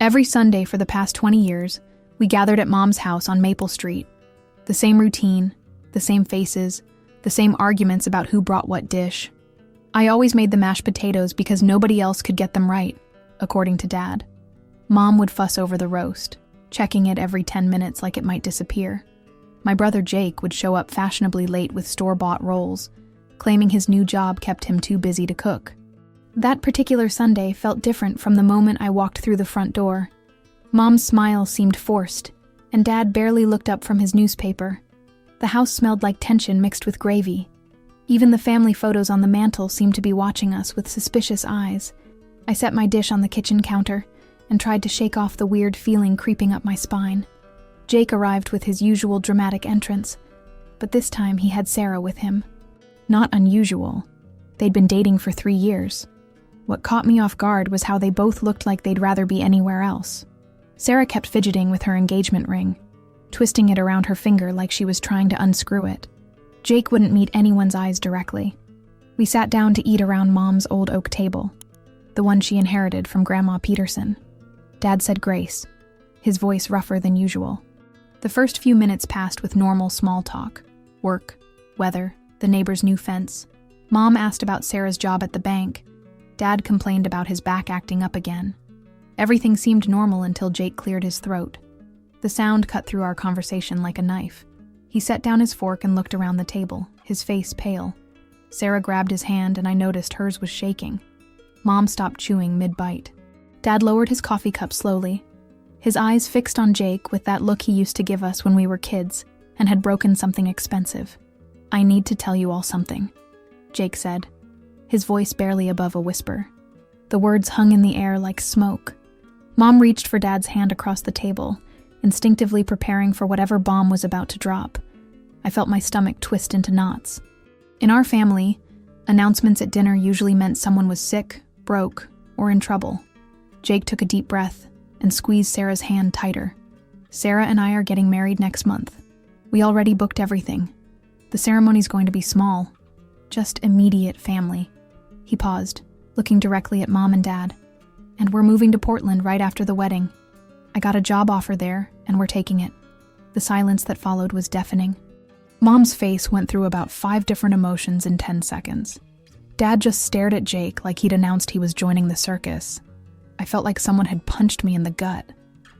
Every Sunday for the past 20 years, we gathered at Mom's house on Maple Street. The same routine, the same faces, the same arguments about who brought what dish. I always made the mashed potatoes because nobody else could get them right, according to Dad. Mom would fuss over the roast, checking it every 10 minutes like it might disappear. My brother Jake would show up fashionably late with store-bought rolls, claiming his new job kept him too busy to cook. That particular Sunday felt different from the moment I walked through the front door. Mom's smile seemed forced, and Dad barely looked up from his newspaper. The house smelled like tension mixed with gravy. Even the family photos on the mantel seemed to be watching us with suspicious eyes. I set my dish on the kitchen counter and tried to shake off the weird feeling creeping up my spine. Jake arrived with his usual dramatic entrance, but this time he had Sarah with him. Not unusual. They'd been dating for 3 years. What caught me off guard was how they both looked like they'd rather be anywhere else. Sarah kept fidgeting with her engagement ring, twisting it around her finger like she was trying to unscrew it. Jake wouldn't meet anyone's eyes directly. We sat down to eat around Mom's old oak table, the one she inherited from Grandma Peterson. Dad said grace, his voice rougher than usual. The first few minutes passed with normal small talk. Work, weather, the neighbor's new fence. Mom asked about Sarah's job at the bank. Dad complained about his back acting up again. Everything seemed normal until Jake cleared his throat. The sound cut through our conversation like a knife. He set down his fork and looked around the table, his face pale. Sarah grabbed his hand and I noticed hers was shaking. Mom stopped chewing mid-bite. Dad lowered his coffee cup slowly, his eyes fixed on Jake with that look he used to give us when we were kids and had broken something expensive. "I need to tell you all something," Jake said, his voice barely above a whisper. The words hung in the air like smoke. Mom reached for Dad's hand across the table, instinctively preparing for whatever bomb was about to drop. I felt my stomach twist into knots. In our family, announcements at dinner usually meant someone was sick, broke, or in trouble. Jake took a deep breath and squeezed Sarah's hand tighter. "Sarah and I are getting married next month. We already booked everything. The ceremony's going to be small, just immediate family." He paused, looking directly at Mom and Dad. "And we're moving to Portland right after the wedding. I got a job offer there, and we're taking it." The silence that followed was deafening. Mom's face went through about 5 different emotions in 10 seconds. Dad just stared at Jake like he'd announced he was joining the circus. I felt like someone had punched me in the gut.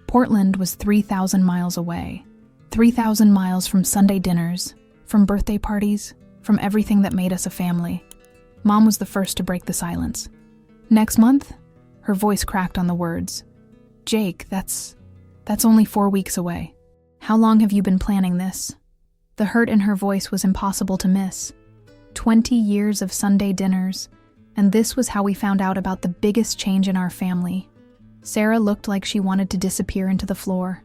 Portland was 3,000 miles away. 3,000 miles from Sunday dinners, from birthday parties, from everything that made us a family. Mom was the first to break the silence. "Next month?" Her voice cracked on the words. "Jake, that's only 4 weeks away. How long have you been planning this?" The hurt in her voice was impossible to miss. 20 years of Sunday dinners, and this was how we found out about the biggest change in our family. Sarah looked like she wanted to disappear into the floor.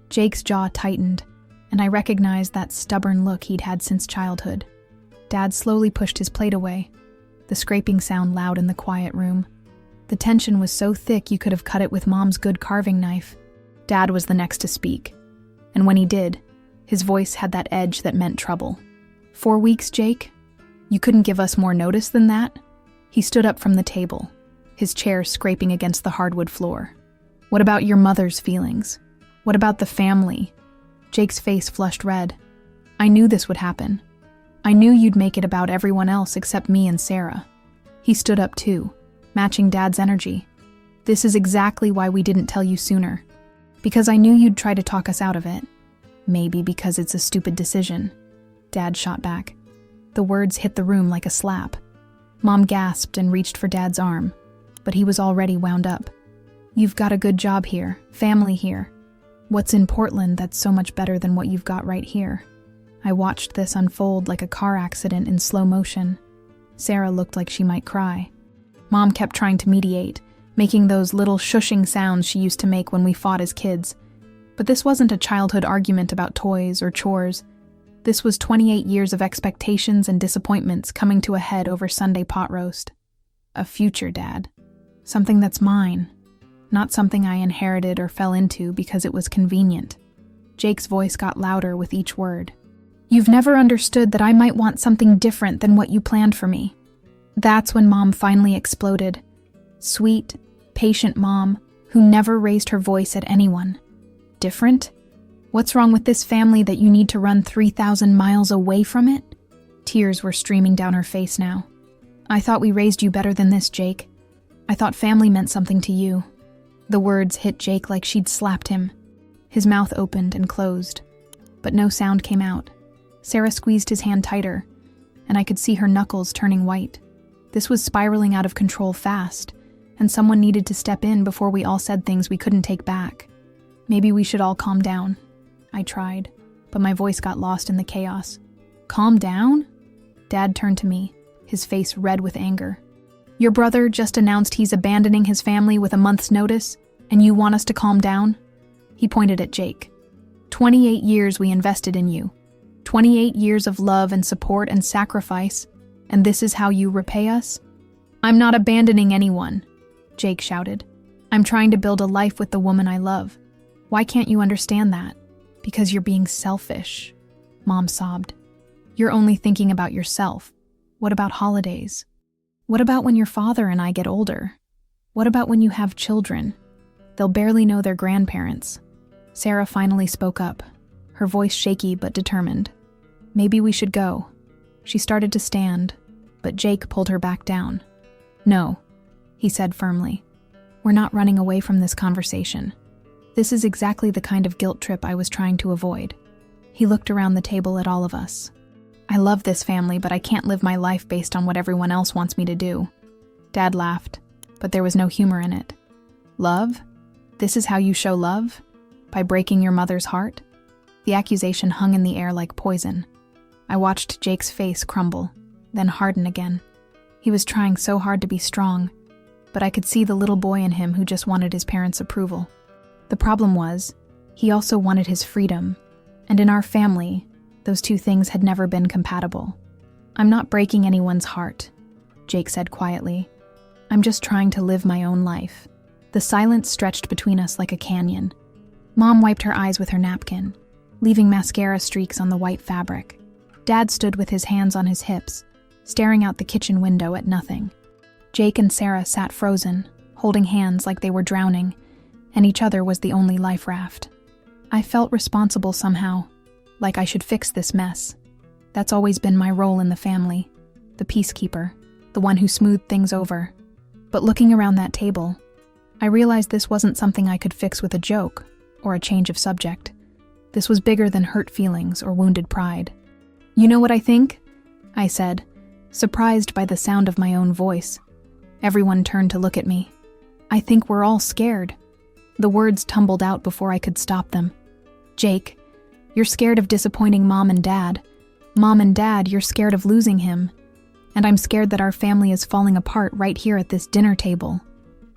Jake's jaw tightened, and I recognized that stubborn look he'd had since childhood. Dad slowly pushed his plate away, the scraping sound loud in the quiet room. The tension was so thick you could have cut it with Mom's good carving knife. Dad was the next to speak, and when he did, his voice had that edge that meant trouble. 4 weeks, Jake? You couldn't give us more notice than that?" He stood up from the table, his chair scraping against the hardwood floor. "What about your mother's feelings? What about the family?" Jake's face flushed red. "I knew this would happen. I knew you'd make it about everyone else except me and Sarah." He stood up too, matching Dad's energy. "This is exactly why we didn't tell you sooner. Because I knew you'd try to talk us out of it. Maybe because it's a stupid decision." Dad shot back. The words hit the room like a slap. Mom gasped and reached for Dad's arm, but he was already wound up. "You've got a good job here, family here. What's in Portland that's so much better than what you've got right here?" I watched this unfold like a car accident in slow motion. Sarah looked like she might cry. Mom kept trying to mediate, making those little shushing sounds she used to make when we fought as kids. But this wasn't a childhood argument about toys or chores. This was 28 years of expectations and disappointments coming to a head over Sunday pot roast. A future, Dad. Something that's mine. Not something I inherited or fell into because it was convenient. Jake's voice got louder with each word. "You've never understood that I might want something different than what you planned for me." That's when Mom finally exploded. Sweet, patient Mom, who never raised her voice at anyone. Different? What's wrong with this family that you need to run 3,000 miles away from it? Tears were streaming down her face now. I thought we raised you better than this, Jake. I thought family meant something to you. The words hit Jake like she'd slapped him. His mouth opened and closed, but no sound came out. Sarah squeezed his hand tighter, and I could see her knuckles turning white. This was spiraling out of control fast, and someone needed to step in before we all said things we couldn't take back. Maybe we should all calm down. I tried, but my voice got lost in the chaos. Calm down? Dad turned to me, his face red with anger. Your brother just announced he's abandoning his family with a month's notice, and you want us to calm down? He pointed at Jake. 28 years we invested in you. 28 years of love and support and sacrifice, and this is how you repay us? I'm not abandoning anyone, Jake shouted. I'm trying to build a life with the woman I love. Why can't you understand that? Because you're being selfish, Mom sobbed. You're only thinking about yourself. What about holidays? What about when your father and I get older? What about when you have children? They'll barely know their grandparents. Sarah finally spoke up, her voice shaky but determined. Maybe we should go. She started to stand, but Jake pulled her back down. No, he said firmly. We're not running away from this conversation. This is exactly the kind of guilt trip I was trying to avoid. He looked around the table at all of us. I love this family, but I can't live my life based on what everyone else wants me to do. Dad laughed, but there was no humor in it. Love? This is how you show love? By breaking your mother's heart? The accusation hung in the air like poison. I watched Jake's face crumble, then harden again. He was trying so hard to be strong, but I could see the little boy in him who just wanted his parents' approval. The problem was, he also wanted his freedom, and in our family, those two things had never been compatible. I'm not breaking anyone's heart, Jake said quietly. I'm just trying to live my own life. The silence stretched between us like a canyon. Mom wiped her eyes with her napkin, leaving mascara streaks on the white fabric. Dad stood with his hands on his hips, staring out the kitchen window at nothing. Jake and Sarah sat frozen, holding hands like they were drowning, and each other was the only life raft. I felt responsible somehow, like I should fix this mess. That's always been my role in the family, the peacekeeper, the one who smoothed things over. But looking around that table, I realized this wasn't something I could fix with a joke or a change of subject. This was bigger than hurt feelings or wounded pride. You know what I think? I said, surprised by the sound of my own voice. Everyone turned to look at me. I think we're all scared. The words tumbled out before I could stop them. Jake, you're scared of disappointing Mom and Dad. Mom and Dad, you're scared of losing him. And I'm scared that our family is falling apart right here at this dinner table.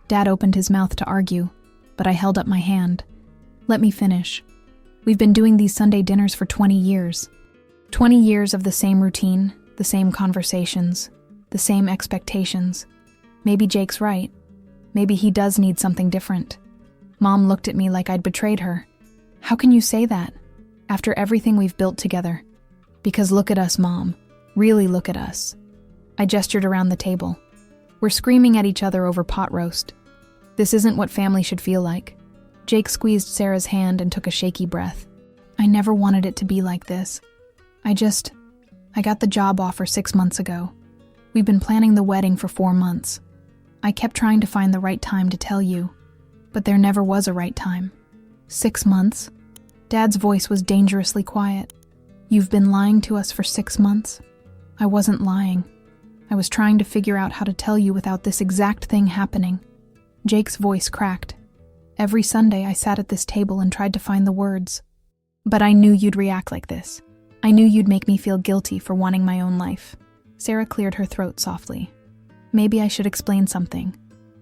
Dad opened his mouth to argue, but I held up my hand. Let me finish. We've been doing these Sunday dinners for 20 years. 20 years of the same routine, the same conversations, the same expectations. Maybe Jake's right. Maybe he does need something different. Mom looked at me like I'd betrayed her. How can you say that? After everything we've built together. Because look at us, Mom. Really look at us. I gestured around the table. We're screaming at each other over pot roast. This isn't what family should feel like. Jake squeezed Sarah's hand and took a shaky breath. I never wanted it to be like this. I got the job offer 6 months ago. We've been planning the wedding for 4 months. I kept trying to find the right time to tell you, but there never was a right time. 6 months? Dad's voice was dangerously quiet. You've been lying to us for 6 months? I wasn't lying. I was trying to figure out how to tell you without this exact thing happening. Jake's voice cracked. Every Sunday I sat at this table and tried to find the words. But I knew you'd react like this. I knew you'd make me feel guilty for wanting my own life. Sarah cleared her throat softly. Maybe I should explain something.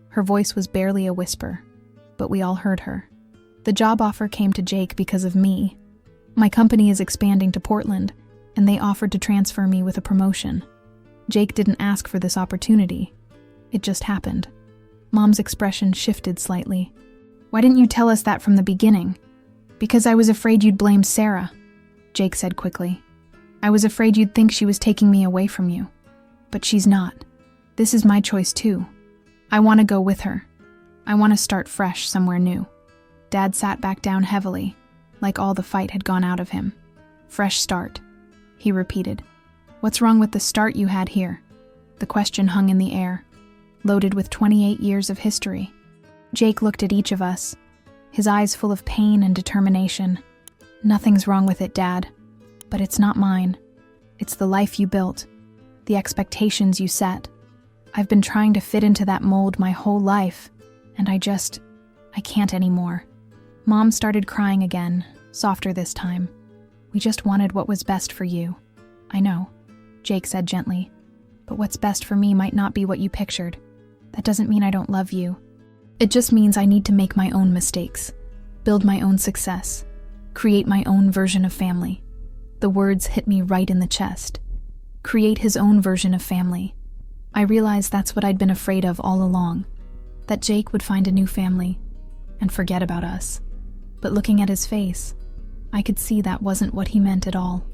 Her voice was barely a whisper, but we all heard her. The job offer came to Jake because of me. My company is expanding to Portland, and they offered to transfer me with a promotion. Jake didn't ask for this opportunity. It just happened. Mom's expression shifted slightly. Why didn't you tell us that from the beginning? Because I was afraid you'd blame Sarah, Jake said quickly. I was afraid you'd think she was taking me away from you. But she's not. This is my choice too. I want to go with her. I want to start fresh somewhere new. Dad sat back down heavily, like all the fight had gone out of him. Fresh start, he repeated. What's wrong with the start you had here? The question hung in the air, loaded with 28 years of history. Jake looked at each of us, his eyes full of pain and determination. Nothing's wrong with it, Dad. But it's not mine. It's the life you built, the expectations you set. I've been trying to fit into that mold my whole life, and I can't anymore. Mom started crying again, softer this time. We just wanted what was best for you. I know, Jake said gently, but what's best for me might not be what you pictured. That doesn't mean I don't love you. It just means I need to make my own mistakes, build my own success, create my own version of family. The words hit me right in the chest. Create his own version of family. I realized that's what I'd been afraid of all along, that Jake would find a new family and forget about us. But looking at his face, I could see that wasn't what he meant at all.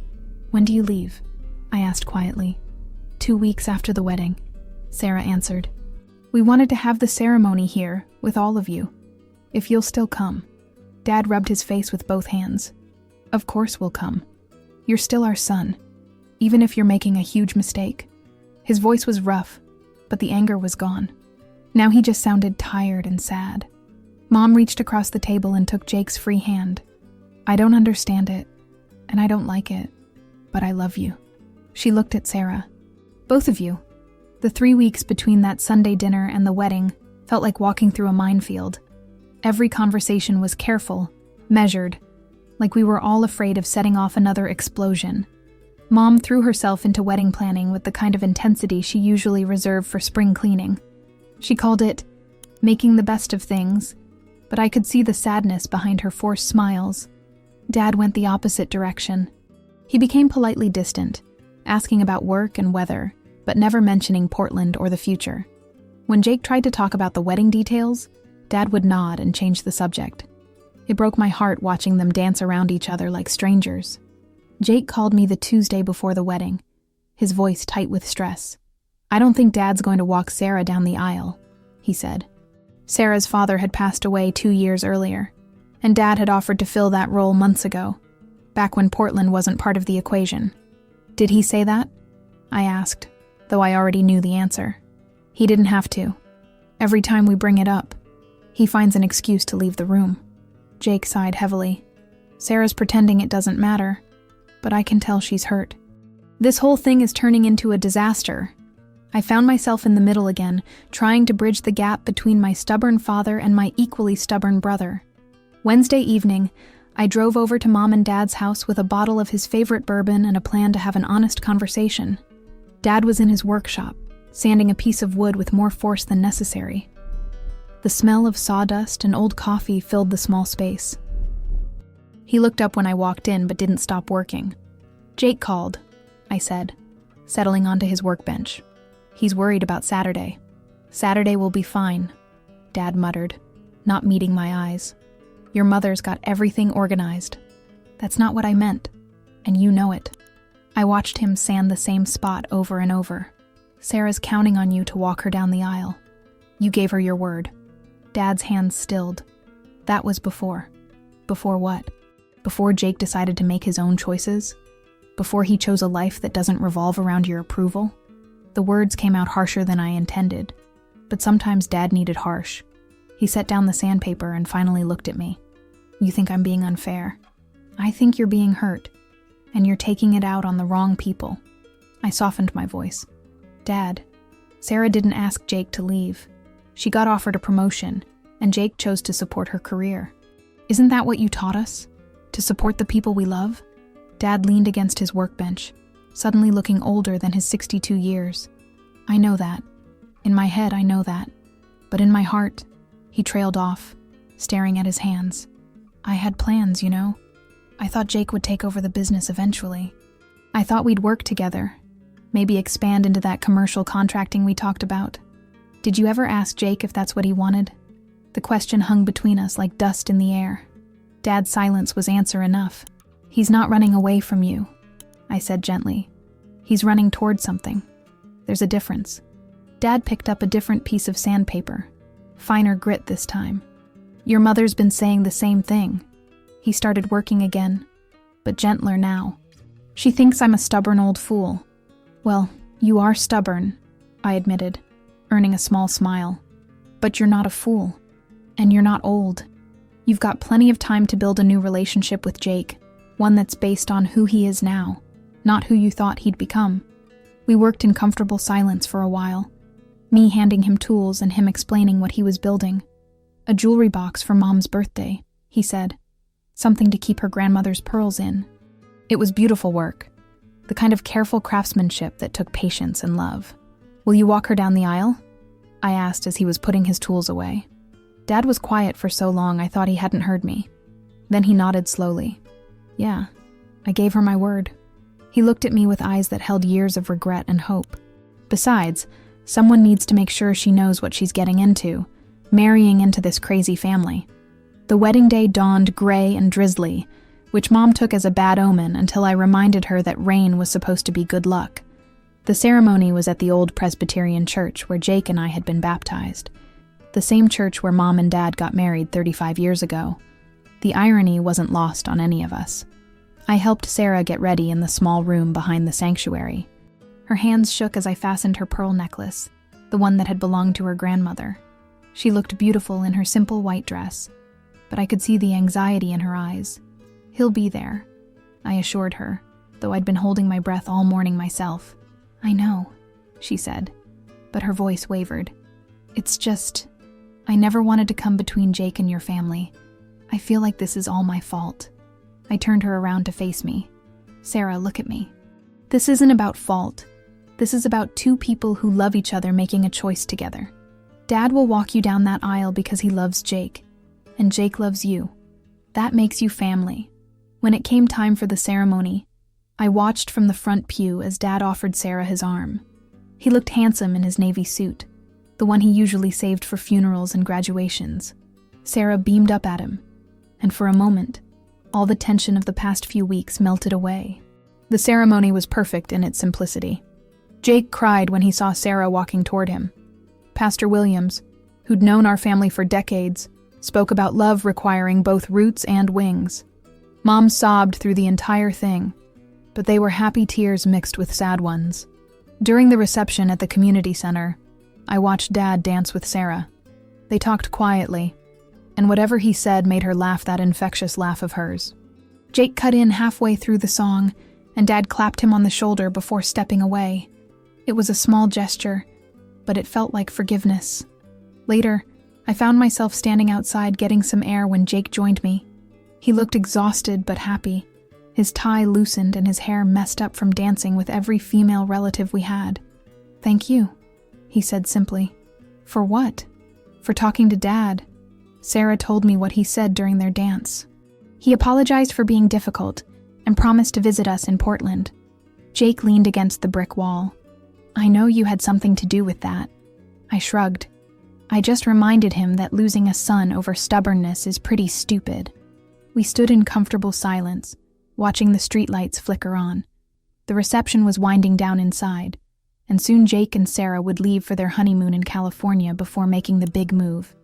When do you leave? I asked quietly. 2 weeks after the wedding, Sarah answered. We wanted to have the ceremony here with all of you, if you'll still come. Dad rubbed his face with both hands. Of course we'll come. You're still our son, even if you're making a huge mistake. His voice was rough, but the anger was gone. Now he just sounded tired and sad. Mom reached across the table and took Jake's free hand. I don't understand it, and I don't like it, but I love you. She looked at Sarah. Both of you. The 3 weeks between that Sunday dinner and the wedding felt like walking through a minefield. Every conversation was careful, measured, like we were all afraid of setting off another explosion. Mom threw herself into wedding planning with the kind of intensity she usually reserved for spring cleaning. She called it making the best of things, but I could see the sadness behind her forced smiles. Dad went the opposite direction. He became politely distant, asking about work and weather, but never mentioning Portland or the future. When Jake tried to talk about the wedding details, Dad would nod and change the subject. It broke my heart watching them dance around each other like strangers. Jake called me the Tuesday before the wedding, his voice tight with stress. I don't think Dad's going to walk Sarah down the aisle, he said. Sarah's father had passed away 2 years earlier, and Dad had offered to fill that role months ago, back when Portland wasn't part of the equation. Did he say that? I asked, though I already knew the answer. He didn't have to. Every time we bring it up, he finds an excuse to leave the room. Jake sighed heavily. Sarah's pretending it doesn't matter, but I can tell she's hurt. This whole thing is turning into a disaster. I found myself in the middle again, trying to bridge the gap between my stubborn father and my equally stubborn brother. Wednesday evening, I drove over to Mom and Dad's house with a bottle of his favorite bourbon and a plan to have an honest conversation. Dad was in his workshop, sanding a piece of wood with more force than necessary. The smell of sawdust and old coffee filled the small space. He looked up when I walked in but didn't stop working. Jake called, I said, settling onto his workbench. He's worried about Saturday. Saturday will be fine, Dad muttered, not meeting my eyes. Your mother's got everything organized. That's not what I meant, and you know it. I watched him sand the same spot over and over. Sarah's counting on you to walk her down the aisle. You gave her your word. Dad's hands stilled. That was before. Before what? Before Jake decided to make his own choices? Before he chose a life that doesn't revolve around your approval? The words came out harsher than I intended, but sometimes Dad needed harsh. He set down the sandpaper and finally looked at me. You think I'm being unfair? I think you're being hurt, and you're taking it out on the wrong people. I softened my voice. Dad, Sarah didn't ask Jake to leave. She got offered a promotion, and Jake chose to support her career. Isn't that what you taught us? To support the people we love? Dad leaned against his workbench, suddenly looking older than his 62 years. I know that. In my head, I know that. But in my heart, he trailed off, staring at his hands. I had plans, you know. I thought Jake would take over the business eventually. I thought we'd work together, maybe expand into that commercial contracting we talked about. Did you ever ask Jake if that's what he wanted? The question hung between us like dust in the air. Dad's silence was answer enough. He's not running away from you, I said gently. He's running toward something. There's a difference. Dad picked up a different piece of sandpaper, Finer grit this time. Your mother's been saying the same thing. He started working again, but gentler now. She thinks I'm a stubborn old fool. Well, you are stubborn, I admitted, earning a small smile. But you're not a fool, and you're not old. You've got plenty of time to build a new relationship with Jake, one that's based on who he is now, not who you thought he'd become. We worked in comfortable silence for a while, me handing him tools and him explaining what he was building. A jewelry box for Mom's birthday, he said. Something to keep her grandmother's pearls in. It was beautiful work, the kind of careful craftsmanship that took patience and love. Will you walk her down the aisle? I asked as he was putting his tools away. Dad was quiet for so long I thought he hadn't heard me. Then he nodded slowly. Yeah, I gave her my word. He looked at me with eyes that held years of regret and hope. Besides, someone needs to make sure she knows what she's getting into, marrying into this crazy family. The wedding day dawned gray and drizzly, which Mom took as a bad omen until I reminded her that rain was supposed to be good luck. The ceremony was at the old Presbyterian church where Jake and I had been baptized, the same church where Mom and Dad got married 35 years ago. The irony wasn't lost on any of us. I helped Sarah get ready in the small room behind the sanctuary. Her hands shook as I fastened her pearl necklace, the one that had belonged to her grandmother. She looked beautiful in her simple white dress, but I could see the anxiety in her eyes. He'll be there, I assured her, though I'd been holding my breath all morning myself. I know, she said, but her voice wavered. It's just, I never wanted to come between Jake and your family. I feel like this is all my fault. I turned her around to face me. Sarah, look at me. This isn't about fault. This is about two people who love each other making a choice together. Dad will walk you down that aisle because he loves Jake, and Jake loves you. That makes you family. When it came time for the ceremony, I watched from the front pew as Dad offered Sarah his arm. He looked handsome in his navy suit, the one he usually saved for funerals and graduations. Sarah beamed up at him, and for a moment, all the tension of the past few weeks melted away. The ceremony was perfect in its simplicity. Jake cried when he saw Sarah walking toward him. Pastor Williams, who'd known our family for decades, spoke about love requiring both roots and wings. Mom sobbed through the entire thing, but they were happy tears mixed with sad ones. During the reception at the community center, I watched Dad dance with Sarah. They talked quietly, and whatever he said made her laugh that infectious laugh of hers. Jake cut in halfway through the song, and Dad clapped him on the shoulder before stepping away. It was a small gesture, but it felt like forgiveness. Later, I found myself standing outside getting some air when Jake joined me. He looked exhausted but happy. His tie loosened and his hair messed up from dancing with every female relative we had. Thank you, he said simply. For what? For talking to Dad. Sarah told me what he said during their dance. He apologized for being difficult and promised to visit us in Portland. Jake leaned against the brick wall. I know you had something to do with that. I shrugged. I just reminded him that losing a son over stubbornness is pretty stupid. We stood in comfortable silence, watching the streetlights flicker on. The reception was winding down inside, and soon Jake and Sarah would leave for their honeymoon in California before making the big move.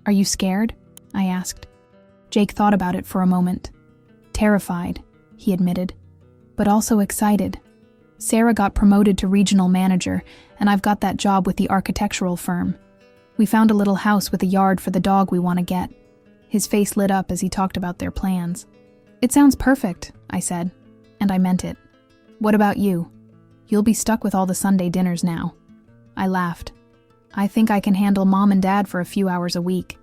Are you scared? I asked. Jake thought about it for a moment. Terrified, he admitted, but also excited. Sarah got promoted to regional manager, and I've got that job with the architectural firm. We found a little house with a yard for the dog we want to get. His face lit up as he talked about their plans. It sounds perfect, I said, and I meant it. What about you? You'll be stuck with all the Sunday dinners now. I laughed. I think I can handle Mom and Dad for a few hours a week.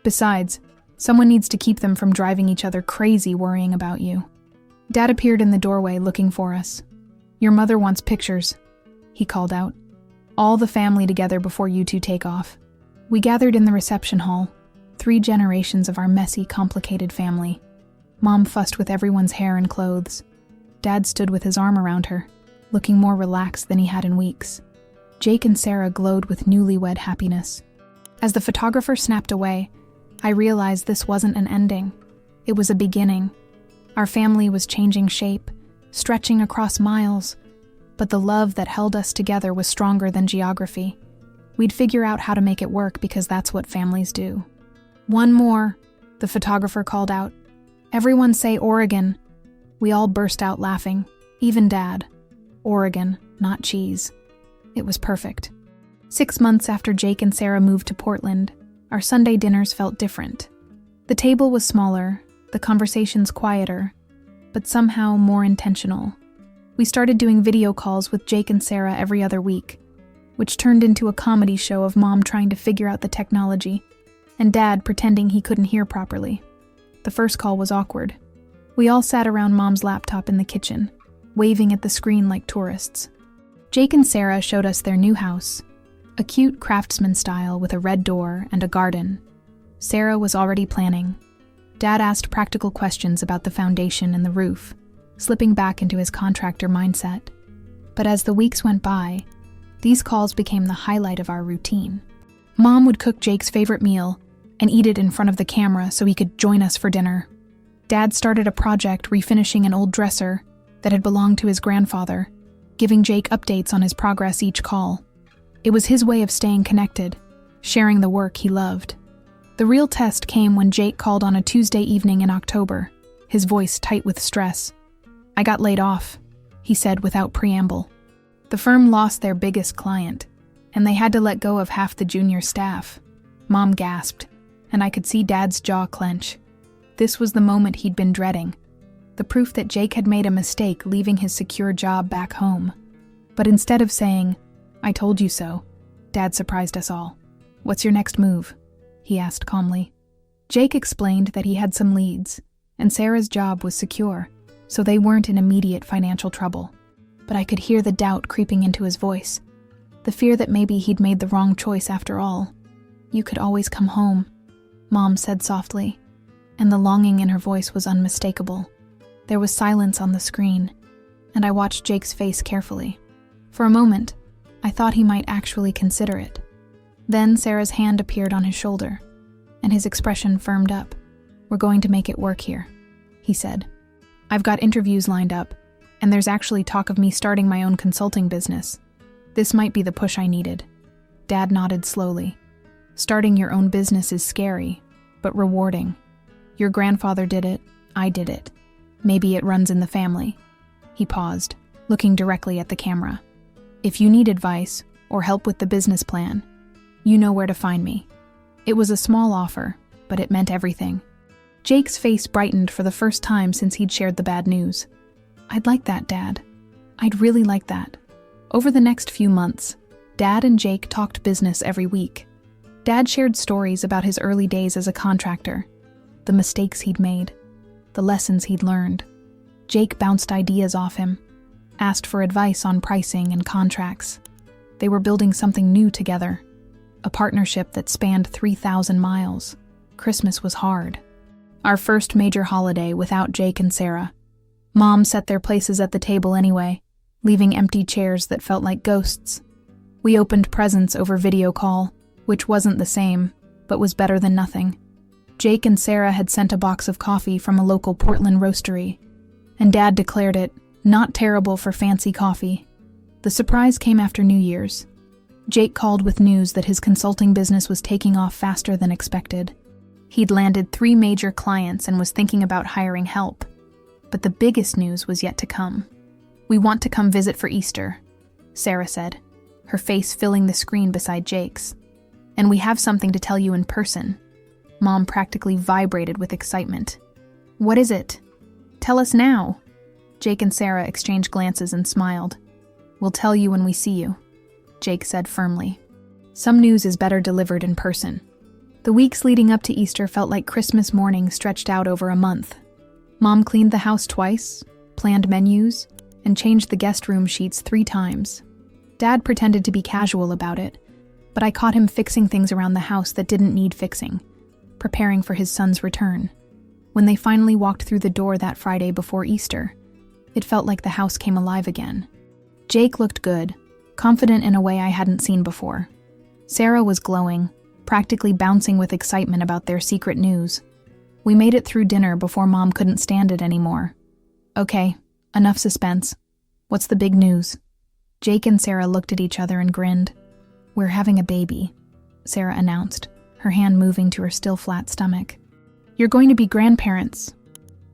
Besides, someone needs to keep them from driving each other crazy worrying about you. Dad appeared in the doorway looking for us. Your mother wants pictures, he called out. All the family together before you two take off. We gathered in the reception hall, 3 generations of our messy, complicated family. Mom fussed with everyone's hair and clothes. Dad stood with his arm around her, looking more relaxed than he had in weeks. Jake and Sarah glowed with newlywed happiness. As the photographer snapped away, I realized this wasn't an ending. It was a beginning. Our family was changing shape, stretching across miles, but the love that held us together was stronger than geography. We'd figure out how to make it work because that's what families do. "One more," the photographer called out. "Everyone say Oregon." We all burst out laughing, even Dad. Oregon, not cheese. It was perfect. 6 months after Jake and Sarah moved to Portland, our Sunday dinners felt different. The table was smaller, the conversations quieter, but somehow more intentional. We started doing video calls with Jake and Sarah every other week, which turned into a comedy show of Mom trying to figure out the technology and Dad pretending he couldn't hear properly. The first call was awkward. We all sat around Mom's laptop in the kitchen, waving at the screen like tourists. Jake and Sarah showed us their new house, a cute craftsman style with a red door and a garden. Sarah was already planning. Dad asked practical questions about the foundation and the roof, slipping back into his contractor mindset. But as the weeks went by, these calls became the highlight of our routine. Mom would cook Jake's favorite meal and eat it in front of the camera so he could join us for dinner. Dad started a project refinishing an old dresser that had belonged to his grandfather, giving Jake updates on his progress each call. It was his way of staying connected, sharing the work he loved. The real test came when Jake called on a Tuesday evening in October, his voice tight with stress. "I got laid off," he said without preamble. The firm lost their biggest client, and they had to let go of half the junior staff. Mom gasped, and I could see Dad's jaw clench. This was the moment he'd been dreading, the proof that Jake had made a mistake leaving his secure job back home. But instead of saying, "I told you so," Dad surprised us all. "What's your next move?" he asked calmly. Jake explained that he had some leads, and Sarah's job was secure, so they weren't in immediate financial trouble. But I could hear the doubt creeping into his voice, the fear that maybe he'd made the wrong choice after all. "You could always come home," Mom said softly, and the longing in her voice was unmistakable. There was silence on the screen, and I watched Jake's face carefully. For a moment, I thought he might actually consider it. Then Sarah's hand appeared on his shoulder, and his expression firmed up. "We're going to make it work here," he said. "I've got interviews lined up, and there's actually talk of me starting my own consulting business. This might be the push I needed." Dad nodded slowly. "Starting your own business is scary, but rewarding. Your grandfather did it, I did it. Maybe it runs in the family." He paused, looking directly at the camera. "If you need advice or help with the business plan, you know where to find me." It was a small offer, but it meant everything. Jake's face brightened for the first time since he'd shared the bad news. "I'd like that, Dad. I'd really like that." Over the next few months, Dad and Jake talked business every week. Dad shared stories about his early days as a contractor, the mistakes he'd made, the lessons he'd learned. Jake bounced ideas off him, asked for advice on pricing and contracts. They were building something new together, a partnership that spanned 3,000 miles. Christmas was hard. Our first major holiday without Jake and Sarah. Mom set their places at the table anyway, leaving empty chairs that felt like ghosts. We opened presents over video call, which wasn't the same, but was better than nothing. Jake and Sarah had sent a box of coffee from a local Portland roastery, and Dad declared it not terrible for fancy coffee. The surprise came after New Year's. Jake called with news that his consulting business was taking off faster than expected. He'd landed 3 major clients and was thinking about hiring help. But the biggest news was yet to come. "We want to come visit for Easter," Sarah said, her face filling the screen beside Jake's. "And we have something to tell you in person." Mom practically vibrated with excitement. "What is it? Tell us now." Jake and Sarah exchanged glances and smiled. "We'll tell you when we see you," Jake said firmly. "Some news is better delivered in person." The weeks leading up to Easter felt like Christmas morning stretched out over a month. Mom cleaned the house twice, planned menus, and changed the guest room sheets 3 times. Dad pretended to be casual about it, but I caught him fixing things around the house that didn't need fixing, preparing for his son's return. When they finally walked through the door that Friday before Easter, it felt like the house came alive again. Jake looked good, confident in a way I hadn't seen before. Sarah was glowing, practically bouncing with excitement about their secret news. We made it through dinner before Mom couldn't stand it anymore. "Okay, enough suspense. What's the big news?" Jake and Sarah looked at each other and grinned. "We're having a baby," Sarah announced, her hand moving to her still flat stomach. "You're going to be grandparents."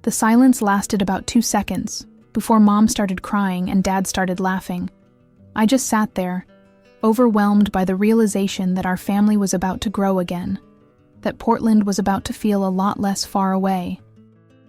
The silence lasted about 2 seconds before Mom started crying and Dad started laughing. I just sat there, overwhelmed by the realization that our family was about to grow again, that Portland was about to feel a lot less far away.